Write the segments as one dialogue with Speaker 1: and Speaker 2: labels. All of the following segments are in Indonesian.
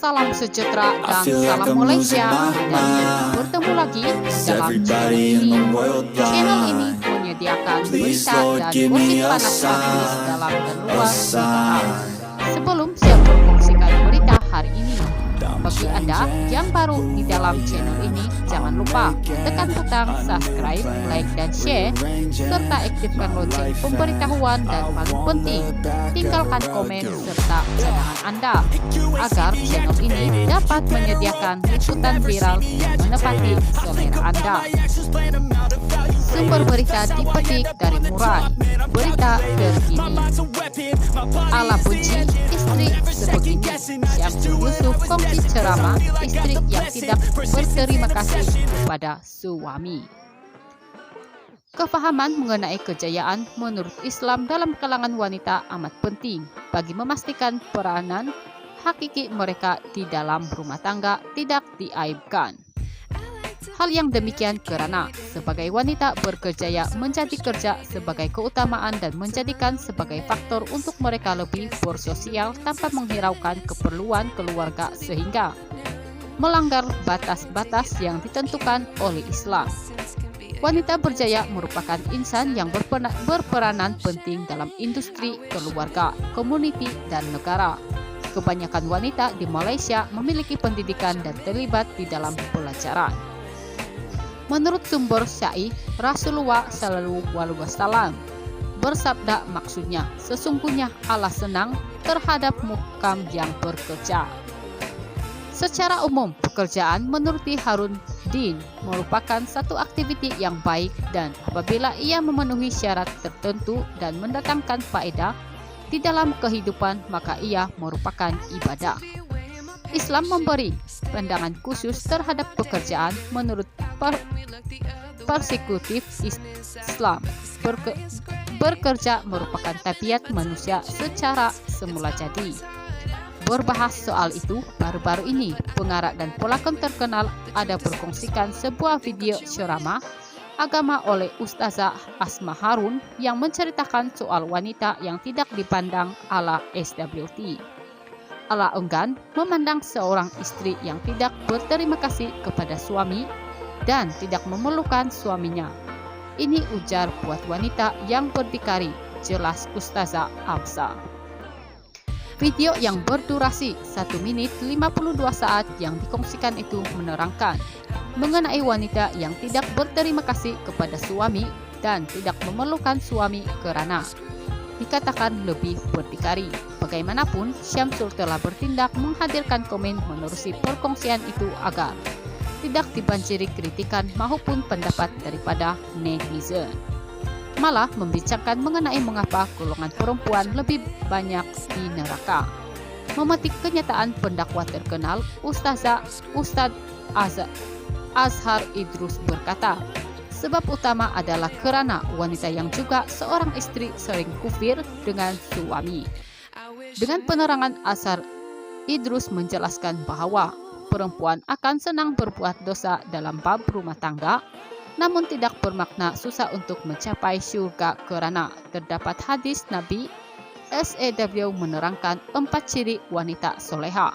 Speaker 1: Salam sejahtera dan salam Malaysia, dan bertemu lagi dalam channel ini. Channel ini menyediakan berita dan gosip panas aktual dalam dan luar negara. Sebelum saya mempromosikan berita hari ini, bagi Anda yang baru di dalam channel ini, jangan lupa tekan butang subscribe, like, dan share, serta aktifkan lonceng pemberitahuan, dan paling penting, tinggalkan komen serta cadangan Anda, agar channel ini dapat menyediakan liputan viral yang menepati selera Anda. Sumber berita dipetik dari Murai, berita terkini. Ala benci istri sebegini, Syamsul Yusuf kongsi ceramah istri yang tidak berterima kasih kepada suami. Kefahaman mengenai kejayaan menurut Islam dalam kalangan wanita amat penting bagi memastikan peranan hakiki mereka di dalam rumah tangga tidak diaibkan. Hal yang demikian karena sebagai wanita berkerjaya menjadi kerja sebagai keutamaan dan menjadikan sebagai faktor untuk mereka lebih bersosial tanpa menghiraukan keperluan keluarga sehingga melanggar batas-batas yang ditentukan oleh Islam. Wanita berjaya merupakan insan yang berperanan penting dalam industri, keluarga, komuniti, dan negara. Kebanyakan wanita di Malaysia memiliki pendidikan dan terlibat di dalam pelajaran. Menurut sumber syai, Rasulullah Shallallahu Alaihi Wasallam bersabda, maksudnya sesungguhnya Allah senang terhadap mukam yang bekerja. Secara umum, pekerjaan menurut Harun Din merupakan satu aktiviti yang baik dan apabila ia memenuhi syarat tertentu dan mendatangkan faedah di dalam kehidupan, maka ia merupakan ibadah. Islam memberi pandangan khusus terhadap pekerjaan menurut persekutif Islam. Bekerja merupakan tabiat manusia secara semula jadi. Berbahas soal itu, baru-baru ini pengarang dan pelakon terkenal ada berkongsikan sebuah video ceramah agama oleh Ustazah Asma Harun yang menceritakan soal wanita yang tidak dipandang ala SWT. Allah enggan memandang seorang istri yang tidak berterima kasih kepada suami dan tidak memerlukan suaminya. Ini ujar buat wanita yang berdikari, jelas Ustazah Afsa. Video yang berdurasi 1 menit 52 saat yang dikongsikan itu menerangkan mengenai wanita yang tidak berterima kasih kepada suami dan tidak memerlukan suami karena dikatakan lebih berdikari. Bagaimanapun, Syamsul telah bertindak menghadirkan komen menerusi perkongsian itu agar tidak dibanjiri kritikan maupun pendapat daripada netizen. Malah membicarakan mengenai mengapa golongan perempuan lebih banyak di neraka. Memetik kenyataan pendakwa terkenal, Ustadz Azhar Idrus berkata, sebab utama adalah karena wanita yang juga seorang istri sering kufir dengan suami. Dengan penerangan Azhar Idrus menjelaskan bahwa perempuan akan senang berbuat dosa dalam bab rumah tangga, namun tidak bermakna susah untuk mencapai surga karena terdapat hadis Nabi SAW menerangkan 4 ciri wanita soleha.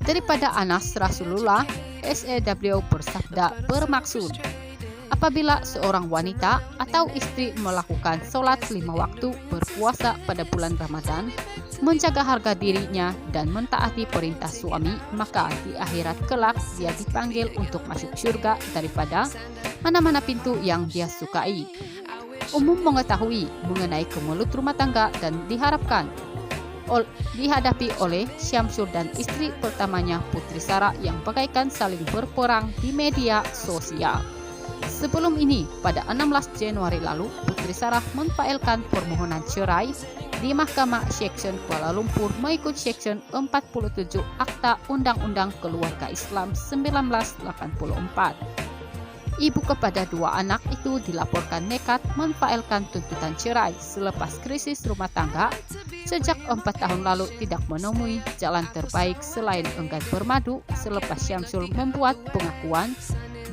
Speaker 1: Daripada Anas, Rasulullah SAW bersabda bermaksud, apabila seorang wanita atau istri melakukan sholat 5 waktu, berpuasa pada bulan Ramadan, menjaga harga dirinya dan mentaati perintah suami, maka di akhirat kelak dia dipanggil untuk masuk surga daripada mana-mana pintu yang dia sukai. Umum mengetahui mengenai kemelut rumah tangga dan dihadapi oleh Syamsul dan istri pertamanya Putri Sarah yang bagaikan saling berperang di media sosial. Sebelum ini, pada 16 Januari lalu, Putri Sarah memfailkan permohonan cerai di Mahkamah Seksyen Kuala Lumpur mengikut Seksyen 47 Akta Undang-Undang Keluarga Islam 1984. Ibu kepada 2 anak itu dilaporkan nekat memfailkan tuntutan cerai selepas krisis rumah tangga sejak 4 tahun lalu tidak menemui jalan terbaik selain enggan bermadu selepas Syamsul membuat pengakuan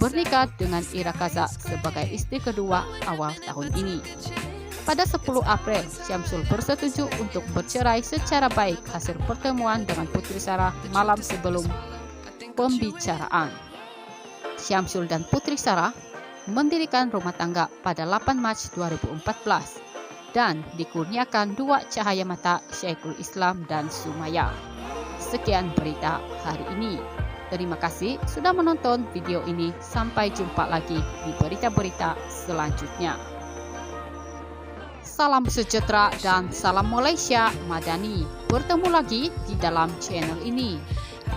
Speaker 1: bernikah dengan Ira Kaza sebagai istri kedua awal tahun ini. Pada 10 April, Syamsul bersetuju untuk bercerai secara baik hasil pertemuan dengan Putri Sarah malam sebelum pembicaraan. Syamsul dan Putri Sarah mendirikan rumah tangga pada 8 Maret 2014 dan dikurniakan 2 cahaya mata, Syekhul Islam dan Sumaya. Sekian berita hari ini. Terima kasih sudah menonton video ini. Sampai jumpa lagi di berita-berita selanjutnya. Salam sejahtera dan salam Malaysia Madani. Bertemu lagi di dalam channel ini.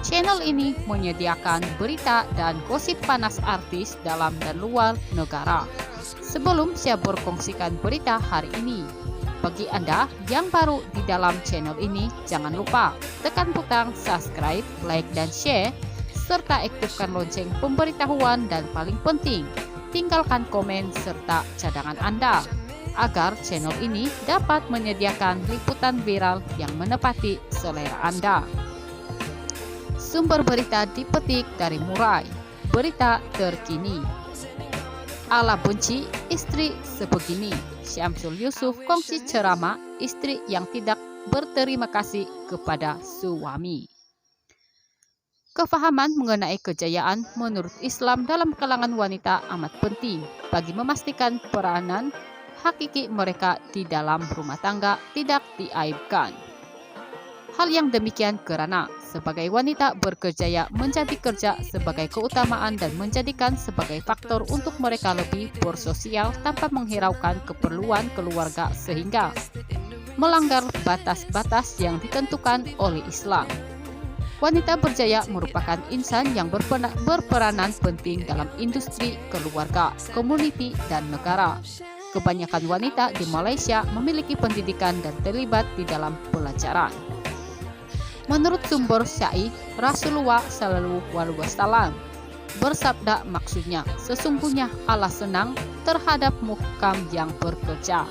Speaker 1: Channel ini menyediakan berita dan gosip panas artis dalam dan luar negara. Sebelum saya berkongsikan berita hari ini, bagi Anda yang baru di dalam channel ini, jangan lupa tekan butang subscribe, like, dan share, serta aktifkan lonceng pemberitahuan, dan paling penting, tinggalkan komen serta cadangan Anda, agar channel ini dapat menyediakan liputan viral yang menepati selera Anda. Sumber berita dipetik dari Murai, berita terkini. Ala benci istri sebegini. Syamsul Yusuf kongsi ceramah istri yang tidak berterima kasih kepada suami. Kefahaman mengenai kejayaan menurut Islam dalam kalangan wanita amat penting bagi memastikan peranan hakiki mereka di dalam rumah tangga tidak diaibkan. Hal yang demikian karena sebagai wanita berkejaya menjadi kerja sebagai keutamaan dan menjadikan sebagai faktor untuk mereka lebih bersosial tanpa menghiraukan keperluan keluarga sehingga melanggar batas-batas yang ditentukan oleh Islam. Wanita berjaya merupakan insan yang berperanan penting dalam industri, keluarga, komuniti, dan negara. Kebanyakan wanita di Malaysia memiliki pendidikan dan terlibat di dalam pelajaran. Menurut sumber syai, Rasulullah SAW bersabda, maksudnya sesungguhnya Allah senang terhadap muhkam yang bekerja.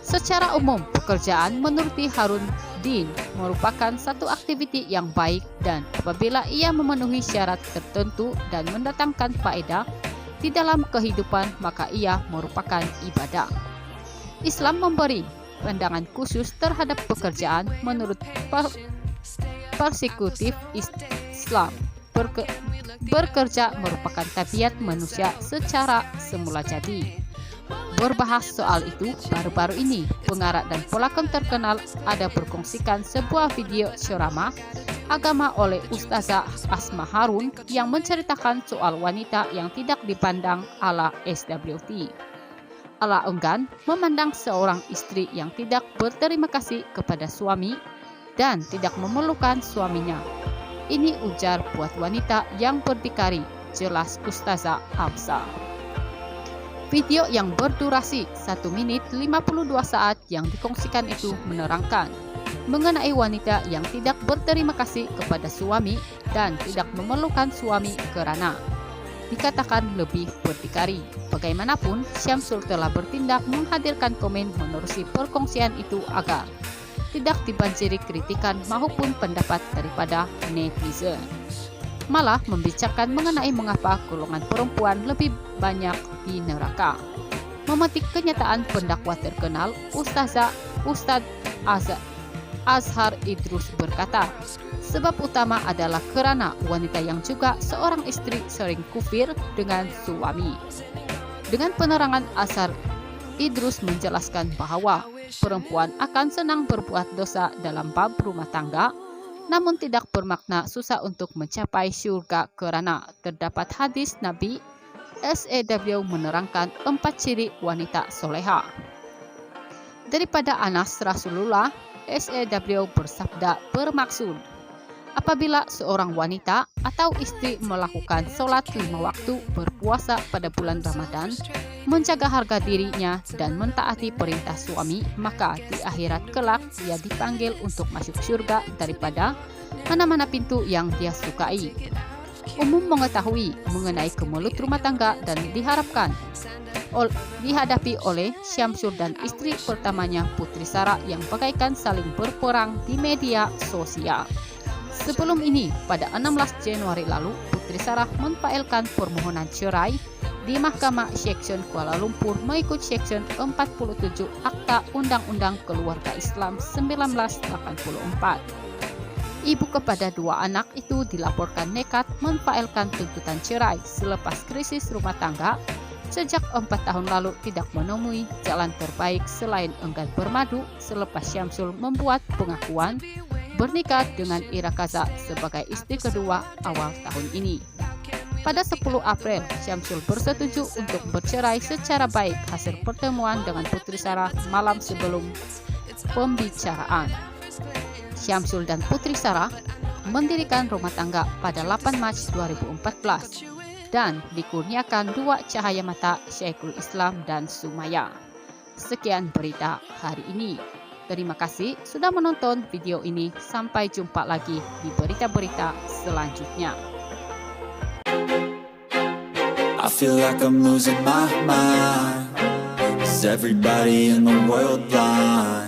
Speaker 1: Secara umum, pekerjaan menurut Harun Din merupakan satu aktiviti yang baik dan apabila ia memenuhi syarat tertentu dan mendatangkan faedah di dalam kehidupan, maka ia merupakan ibadah. Islam memberi pandangan khusus terhadap pekerjaan menurut persekutif Islam. Bekerja merupakan tabiat manusia secara semula jadi. Berbahas soal itu, baru-baru ini pengarang dan pelakon terkenal ada berkongsikan sebuah video ceramah agama oleh Ustazah Asma Harun yang menceritakan soal wanita yang tidak dipandang ala SWT. Allah enggan memandang seorang istri yang tidak berterima kasih kepada suami dan tidak memerlukan suaminya. Ini ujar buat wanita yang berdikari, jelas Ustazah Hamzah. Video yang berdurasi 1 menit 52 saat yang dikongsikan itu menerangkan mengenai wanita yang tidak berterima kasih kepada suami dan tidak memerlukan suami karena dikatakan lebih berdikari. Bagaimanapun, Syamsul telah bertindak menghadirkan komen menerusi perkongsian itu agar tidak dibanjiri kritikan maupun pendapat daripada netizen. Malah membicarakan mengenai mengapa golongan perempuan lebih banyak di neraka. Memetik kenyataan pendakwa terkenal, Ustadz Azhar Idrus berkata, sebab utama adalah karena wanita yang juga seorang istri sering kufir dengan suami. Dengan penerangan Azhar Idrus menjelaskan bahwa perempuan akan senang berbuat dosa dalam bab rumah tangga, namun tidak bermakna susah untuk mencapai surga karena terdapat hadis Nabi SAW menerangkan 4 ciri wanita soleha. Daripada Anas, Rasulullah SAW bersabda bermaksud, apabila seorang wanita atau istri melakukan sholat 5 waktu, berpuasa pada bulan Ramadan, menjaga harga dirinya dan mentaati perintah suami, maka di akhirat kelak dia dipanggil untuk masuk surga daripada mana-mana pintu yang dia sukai. Umum mengetahui mengenai kemelut rumah tangga dan diharapkan dihadapi oleh Syamsul dan istri pertamanya Putri Sarah yang bagaikan saling berperang di media sosial. Sebelum ini, pada 16 Januari lalu, Putri Sarah memfailkan permohonan cerai di Mahkamah Seksyen Kuala Lumpur mengikut Seksyen 47 Akta Undang-Undang Keluarga Islam 1984. Ibu kepada dua anak itu dilaporkan nekat memfailkan tuntutan cerai selepas krisis rumah tangga sejak 4 tahun lalu tidak menemui jalan terbaik selain enggan bermadu selepas Syamsul membuat pengakuan bernikah dengan Ira Kaza sebagai istri kedua awal tahun ini. Pada 10 April, Syamsul bersetuju untuk bercerai secara baik hasil pertemuan dengan Putri Sarah malam sebelum pembicaraan. Syamsul dan Putri Sarah mendirikan rumah tangga pada 8 Maret 2014 dan dikurniakan 2 cahaya mata, Syekhul Islam dan Sumaya. Sekian berita hari ini. Terima kasih sudah menonton video ini. Sampai jumpa lagi di berita-berita selanjutnya.
Speaker 2: I feel like I'm losing my mind, 'cause everybody in the world blind.